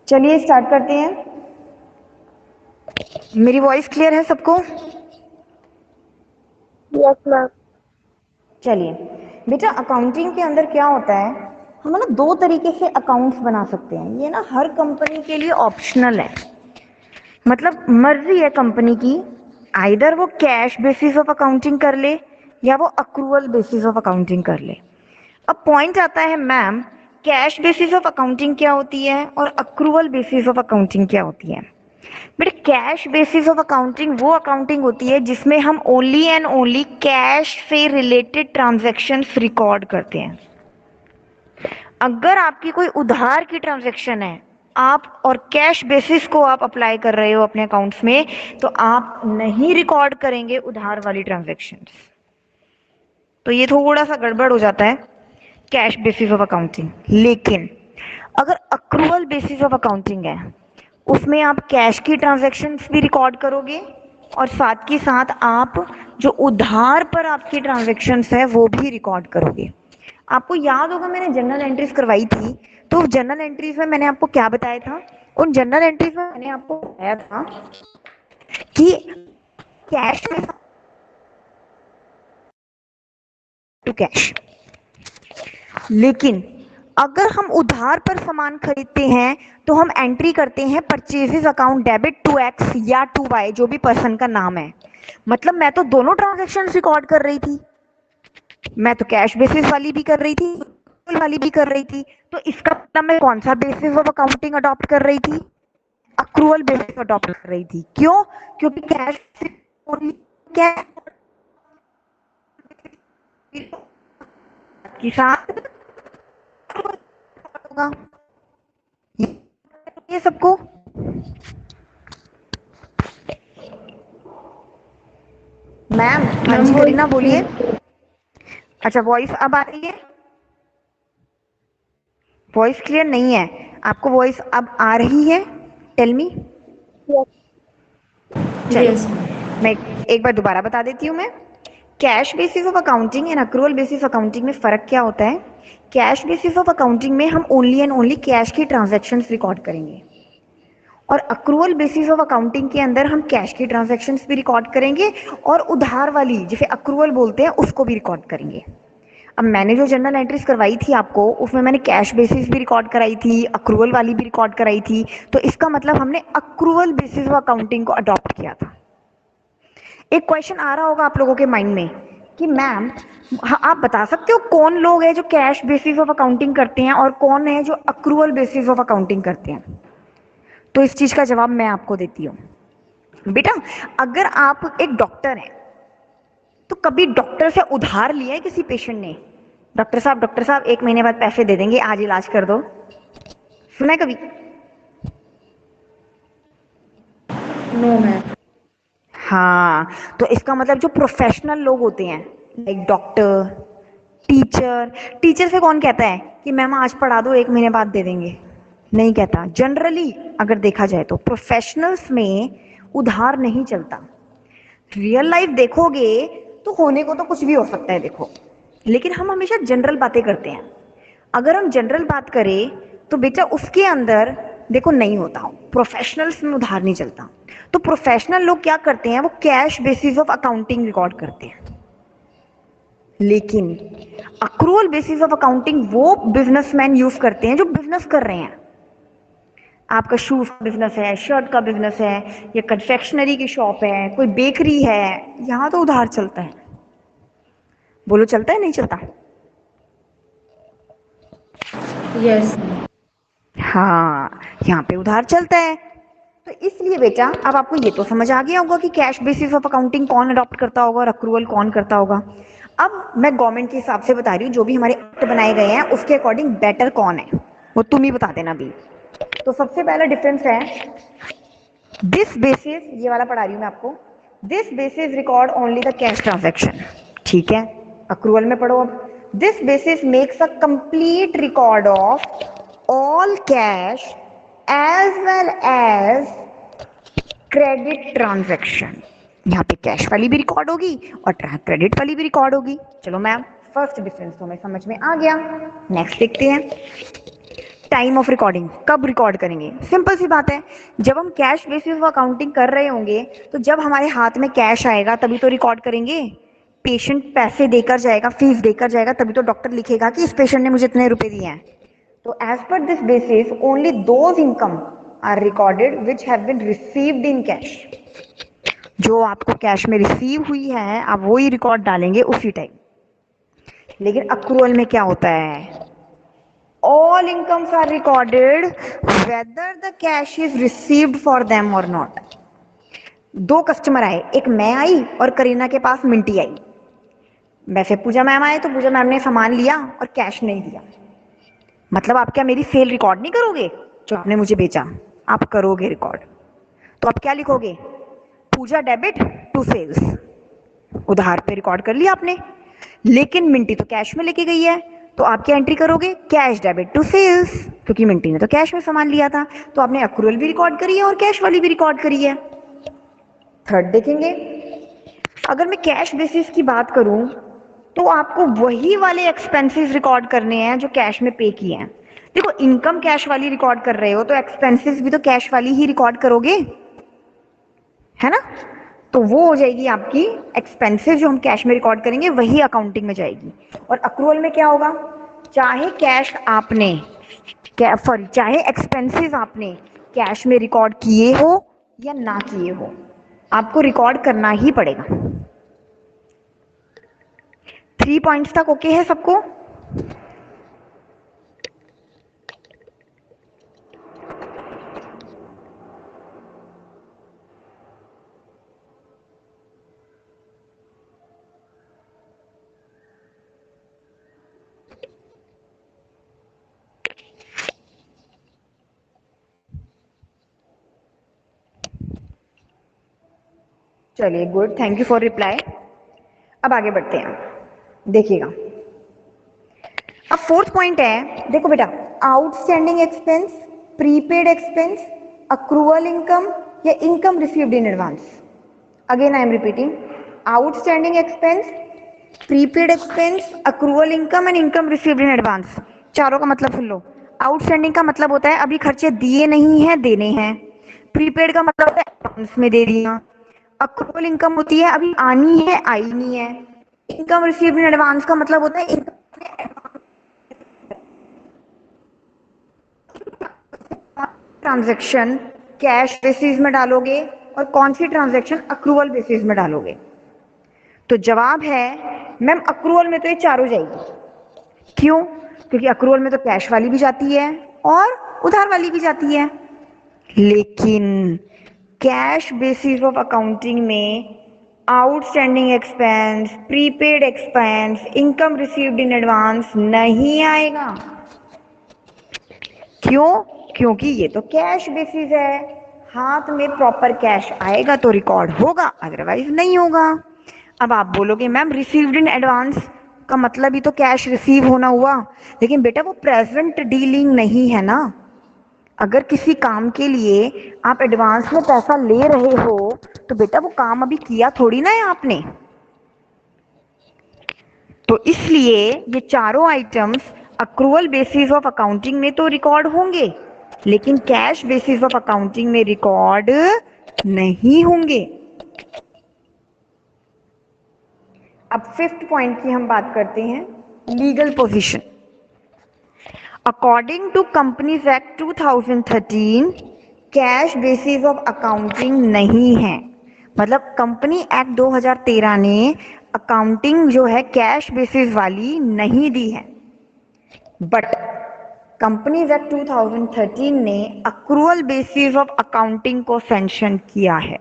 चलिए स्टार्ट करते हैं। मेरी वॉइस क्लियर है सबको? Yes ma'am. चलिए बेटा, अकाउंटिंग के अंदर क्या होता है, हम ना दो तरीके से अकाउंट्स बना सकते हैं। ये ना हर कंपनी के लिए ऑप्शनल है, मतलब मर्जी है कंपनी की, आइदर वो कैश बेसिस ऑफ अकाउंटिंग कर ले या वो अक्रूवल बेसिस ऑफ अकाउंटिंग कर ले। अब पॉइंट आता है ma'am, cash basis of accounting क्या होती है और अक्रूवल बेसिस ऑफ अकाउंटिंग क्या होती है? But cash basis of accounting वो अकाउंटिंग होती है जिसमें हम ओनली एंड ओनली कैश से रिलेटेड ट्रांजैक्शंस रिकॉर्ड करते हैं। अगर आपकी कोई उधार की ट्रांजैक्शन है, आप और कैश बेसिस को आप अप्लाई कर रहे हो अपने अकाउंट्स में, तो आप नहीं रिकॉर्ड करेंगे उधार वाली ट्रांजैक्शंस। तो ये थोड़ा सा गड़बड़ हो जाता है कैश बेसिस ऑफ अकाउंटिंग। लेकिन अगर अक्रूवल बेसिस ऑफ अकाउंटिंग है, उसमें आप कैश की ट्रांजैक्शंस भी रिकॉर्ड करोगे और साथ के साथ आप जो उधार पर आपकी ट्रांजैक्शंस है वो भी रिकॉर्ड करोगे। आपको याद होगा मैंने जनरल एंट्रीज करवाई थी, तो जनरल एंट्रीज में मैंने आपको क्या बताया था? उन जनरल एंट्रीज में मैंने आपको बताया था कि कैश में टू कैश, लेकिन अगर हम उधार पर सामान खरीदते हैं तो हम एंट्री करते हैं purchases account debit to X या टू वाई, जो भी पर्सन का नाम है। मतलब मैं तो दोनों ट्रांजैक्शन रिकॉर्ड कर रही थी, मैं तो कैश बेसिस वाली भी कर रही थी, वाली भी कर रही थी। तो इसका मतलब मैं कौन सा बेसिस ऑफ अकाउंटिंग अडॉप्ट कर रही थी? अक्रूवल बेसिस अडॉप्ट कर रही थी। क्यों? क्योंकि कैश के साथ होगा। ये सबको मैम, हाँ मैम जी वो करीना बोलिए। अच्छा, वॉइस अब आ रही है? वॉइस क्लियर नहीं है आपको? वॉइस अब आ रही है? Tell me. चलो यस। मैं एक बार दोबारा बता देती हूँ। मैं cash basis of accounting and accrual basis accounting में फर्क क्या होता है? कैश बेसिस ऑफ अकाउंटिंग में हम ओनली एंड ओनली कैश की ट्रांजैक्शंस रिकॉर्ड करेंगे, और अक्रूवल बेसिस ऑफ अकाउंटिंग के अंदर हम कैश की ट्रांजैक्शंस भी रिकॉर्ड करेंगे और उधार वाली जिसे अक्रूवल बोलते हैं उसको भी रिकॉर्ड करेंगे। अब मैंने जो जनरल एंट्रीज करवाई थी आपको, उसमें मैंने कैश बेसिस भी रिकॉर्ड कराई थी, अक्रूवल वाली भी रिकॉर्ड कराई थी। तो इसका मतलब हमने अक्रूवल बेसिस ऑफ अकाउंटिंग को अडॉप्ट किया था। एक क्वेश्चन आ रहा होगा आप लोगों के माइंड में कि मैम, आप बता सकते हो कौन लोग हैं जो कैश बेसिस ऑफ अकाउंटिंग करते हैं और कौन है जो अक्रूवल बेसिस ऑफ अकाउंटिंग करते हैं? तो इस चीज का जवाब मैं आपको देती हूँ। बेटा, अगर आप एक डॉक्टर हैं तो कभी डॉक्टर से उधार लिया है किसी पेशेंट ने? डॉक्टर साहब 1 महीने बाद पैसे दे देंगे, आज इलाज कर दो, सुना है कभी? No ma'am. हाँ, तो इसका मतलब जो प्रोफेशनल लोग होते हैं, लाइक डॉक्टर, टीचर। टीचर से कौन कहता है कि मैम आज पढ़ा दो 1 महीने बाद दे देंगे? नहीं कहता। जनरली अगर देखा जाए तो प्रोफेशनल्स में उधार नहीं चलता। रियल लाइफ देखोगे तो होने को तो कुछ भी हो सकता है, देखो, लेकिन हम हमेशा जनरल बातें करते हैं। अगर हम जनरल बात करें तो बेटा उसके अंदर देखो नहीं होता, प्रोफेशनल्स में उधार नहीं चलता। तो प्रोफेशनल लोग क्या करते हैं, वो cash basis of accounting record करते हैं। लेकिन अक्रूवल बेसिस ऑफ अकाउंटिंग वो बिजनेसमैन यूज करते हैं जो बिजनेस कर रहे हैं। आपका शूज का बिजनेस है, शर्ट का बिजनेस है, या कन्फेक्शनरी की शॉप है, कोई बेकरी है, यहां तो उधार चलता है। बोलो, चलता है नहीं चलता? यस। हाँ, यहाँ पे उधार चलता है। तो इसलिए बेटा अब आपको ये तो समझ आ गया होगा कि कैश बेसिस ऑफ अकाउंटिंग कौन अडॉप्ट करता होगा और अक्रूवल कौन करता होगा। अब मैं गवर्नमेंट के हिसाब से बता रही हूँ, जो भी हमारे एक्ट बनाए गए हैं उसके अकॉर्डिंग बेटर कौन है वो तुम ही बता देना भी। तो सबसे पहला डिफरेंस है दिस बेसिस, ये वाला पढ़ा रही हूँ मैं आपको। This basis record only the cash transaction, ठीक है? अक्रूवल में पढ़ो अब, this basis makes a complete record of all cash as well as credit transaction. यहाँ पे कैश वाली भी रिकॉर्ड होगी और क्रेडिट वाली भी रिकॉर्ड होगी। चलो मैम, फर्स्ट डिफरेंस तो हमें समझ में आ गया। नेक्स्ट देखते हैं। टाइम ऑफ रिकॉर्डिंग, कब रिकॉर्ड करेंगे? सिंपल सी बात है, जब हम कैश बेसिस ऑफ अकाउंटिंग कर रहे होंगे तो जब हमारे हाथ में कैश आएगा तभी तो रिकॉर्ड करेंगे। पेशेंट पैसे देकर जाएगा, फीस देकर जाएगा, तभी तो डॉक्टर लिखेगा कि इस पेशेंट ने मुझे इतने रुपए दिए हैं। तो एज पर this basis only those income are recorded which have been received in cash. जो आपको कैश में रिसीव हुई है आप वो ही रिकॉर्ड डालेंगे उसी टाइम। लेकिन अक्रूवल में क्या होता है? all incomes are recorded whether the cash is received for them or not। दो कस्टमर आए, एक मैं आई और करीना के पास मिंटी आई। वैसे पूजा मैम आए तो पूजा मैम ने सामान लिया और कैश नहीं दिया। मतलब आप क्या मेरी सेल रिकॉर्ड नहीं करोगे? जो आपने मुझे बेचा आप करोगे रिकॉर्ड। तो आप क्या लिखोगे? पूजा डेबिट टू सेल्स, उधार पे रिकॉर्ड कर लिया आपने। लेकिन मिंटी तो कैश में लेके गई है, तो आप क्या एंट्री करोगे? कैश डेबिट टू सेल्स, क्योंकि मिंटी ने तो कैश में सामान लिया था। तो आपने अक्रूवल भी रिकॉर्ड करी है और कैश वाली भी रिकॉर्ड करी है। थर्ड देखेंगे, अगर मैं कैश बेसिस की बात करूं तो आपको वही वाले एक्सपेंसेस रिकॉर्ड करने हैं जो कैश में पे किए हैं। देखो, इनकम कैश वाली रिकॉर्ड कर रहे हो तो एक्सपेंसेस भी तो कैश वाली ही रिकॉर्ड करोगे, है ना? तो वो हो जाएगी आपकी एक्सपेंसेस, जो हम कैश में रिकॉर्ड करेंगे वही अकाउंटिंग में जाएगी। और अक्रूवल में क्या होगा? चाहे कैश आपने सॉरी चाहे एक्सपेंसेस आपने कैश में रिकॉर्ड किए हो या ना किए हो, आपको रिकॉर्ड करना ही पड़ेगा। 3 पॉइंट्स तक ओके है सबको? चलिए, good, thank you for reply. अब आगे बढ़ते हैं, देखिएगा। अब फोर्थ पॉइंट है, देखो बेटा, outstanding expense, prepaid expense, accrual income या income received in advance. Again I am repeating, outstanding expense, prepaid expense, accrual income and income received in advance. चारों का मतलब सुन लो। आउटस्टैंडिंग का मतलब होता है अभी खर्चे दिए नहीं है, देने हैं। प्रीपेड का मतलब होता है एडवांस में दे दिया। अक्रूवल इनकम होती है अभी आनी है, आई नहीं है। इनकम रिसीव्ड इन एडवांस का मतलब होता है इनकम ट्रांजैक्शन कैश बेसिस में डालोगे और कौन सी ट्रांजैक्शन अक्रूवल बेसिस में डालोगे। तो जवाब है मैम अक्रूवल में तो ये चारों जाएगी। क्यों? क्योंकि अक्रूवल में तो कैश वाली भी जाती है और उधार वाली भी जाती है। लेकिन कैश बेसिस ऑफ अकाउंटिंग में outstanding expense, prepaid expense, income received in advance नहीं आएगा। क्यों? क्योंकि ये तो कैश बेसिस है। हाथ में प्रॉपर कैश आएगा तो रिकॉर्ड होगा, अदरवाइज नहीं होगा। अब आप बोलोगे मैम रिसीव्ड इन एडवांस का मतलब ही तो कैश रिसीव होना हुआ। लेकिन बेटा वो प्रेजेंट डीलिंग नहीं है ना। अगर किसी काम के लिए आप एडवांस में पैसा ले रहे हो तो बेटा वो काम अभी किया थोड़ी ना है आपने। तो इसलिए ये चारों items accrual basis of accounting में तो रिकॉर्ड होंगे, लेकिन कैश बेसिस ऑफ अकाउंटिंग में रिकॉर्ड नहीं होंगे। अब फिफ्थ पॉइंट की हम बात करते हैं, legal position. According to companies act 2013 cash basis of accounting नहीं है। मतलब कंपनी एक्ट 2013 ने अकाउंटिंग जो है कैश बेसिस वाली नहीं दी है। बट कंपनीज एक्ट 2013 ने अक्रूवल बेसिस ऑफ अकाउंटिंग को सैंक्शन किया है।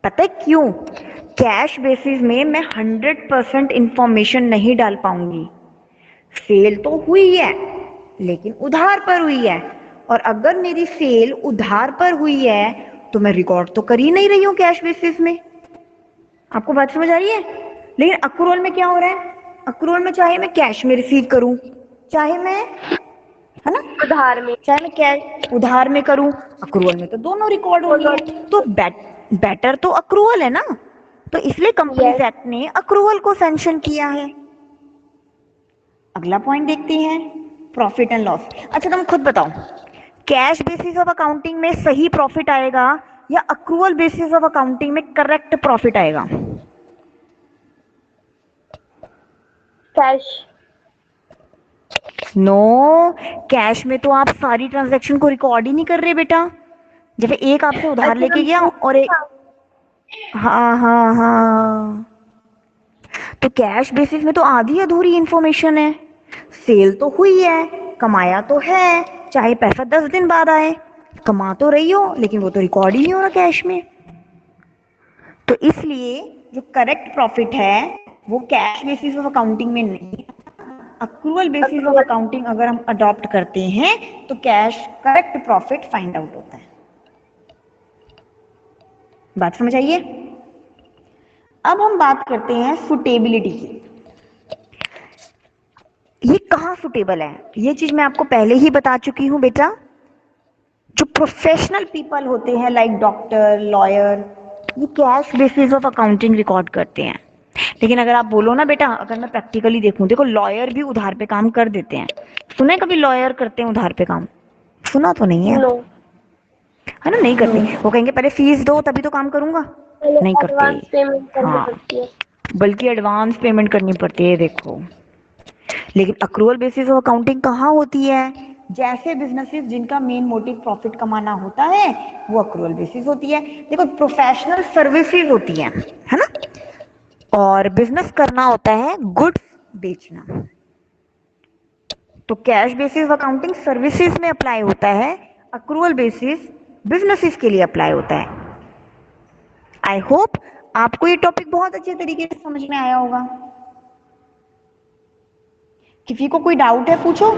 पता है क्यों? कैश बेसिस में मैं 100% इंफॉर्मेशन नहीं डाल पाऊंगी। सेल तो हुई है लेकिन उधार पर हुई है, और अगर मेरी सेल उधार पर हुई है तो मैं रिकॉर्ड तो कर ही नहीं रही हूं कैश बेसिस में। आपको बात समझ आ रही है? लेकिन अक्रूवल में क्या हो रहा है? अक्रूवल में चाहे मैं कैश में रिसीव करूं, चाहे मैं, है ना, उधार में। चाहे मैं कैश उधार में करूं, अक्रूवल में तो दोनों रिकॉर्ड होनी है। तो बेटर तो अक्रूवल है ना। तो इसलिए कंपनीज Yes. एक्ट ने अक्रूवल को सैंक्शन किया है। अगला पॉइंट देखते हैं, प्रॉफिट एंड लॉस। अच्छा तुम खुद बताओ, कैश बेसिस ऑफ अकाउंटिंग में सही प्रॉफिट आएगा या अक्रूवल बेसिस ऑफ अकाउंटिंग में करेक्ट प्रॉफिट आएगा? कैश। नो, कैश में तो आप सारी ट्रांजैक्शन को रिकॉर्ड ही नहीं कर रहे बेटा। जब एक आपसे उधार अच्छा लेके हम गया और एक, हाँ हाँ हाँ, तो कैश बेसिस में तो आधी अधूरी इंफॉर्मेशन है। सेल तो हुई है, कमाया तो है, चाहे पैसा 10 दिन बाद आए, कमा तो रही हो, लेकिन वो तो रिकॉर्ड ही नहीं हो रहा कैश में। तो इसलिए जो करेक्ट प्रॉफिट है वो कैश बेसिस ऑफ अकाउंटिंग में नहीं, accrual basis of accrual. Accounting अगर हम अडॉप्ट करते हैं तो cash correct profit find out होता है। बात समझ आइए? अब हम बात करते हैं सुटेबिलिटी की। ये कहाँ सुटेबल है, ये चीज मैं आपको पहले ही बता चुकी हूं बेटा। जो प्रोफेशनल पीपल होते हैं लाइक डॉक्टर, लॉयर, ये cash basis of accounting record करते हैं। लेकिन अगर आप बोलो ना बेटा, अगर मैं प्रैक्टिकली देखूं, देखो लॉयर भी उधार पे काम कर देते हैं। सुने कभी लॉयर करते हैं उधार पे काम? सुना तो नहीं है, नो। है ना, नहीं नो, करते। वो कहेंगे पहले फीस दो तभी तो काम करूंगा, पहले नहीं करते। एडवांस पेमेंट करनी हाँ, पड़ती है। बल्कि एडवांस पेमेंट करनी पड़ती है, देखो। लेकिन अक्रूवल बेसिस ऑफ अकाउंटिंग कहाँ होती है? जैसे बिजनेसेस जिनका मेन मोटिव प्रॉफिट कमाना होता है वो अक्रूवल बेसिस होती है। देखो प्रोफेशनल सर्विसेज होती है ना, और बिजनेस करना होता है गुड्स बेचना। तो कैश बेसिस अकाउंटिंग सर्विसेज में अप्लाई होता है, अक्रूवल बेसिस बिजनेसेस के लिए अप्लाई होता है। आई होप आपको ये टॉपिक बहुत अच्छे तरीके से समझ में आया होगा। किसी को कोई डाउट है पूछो।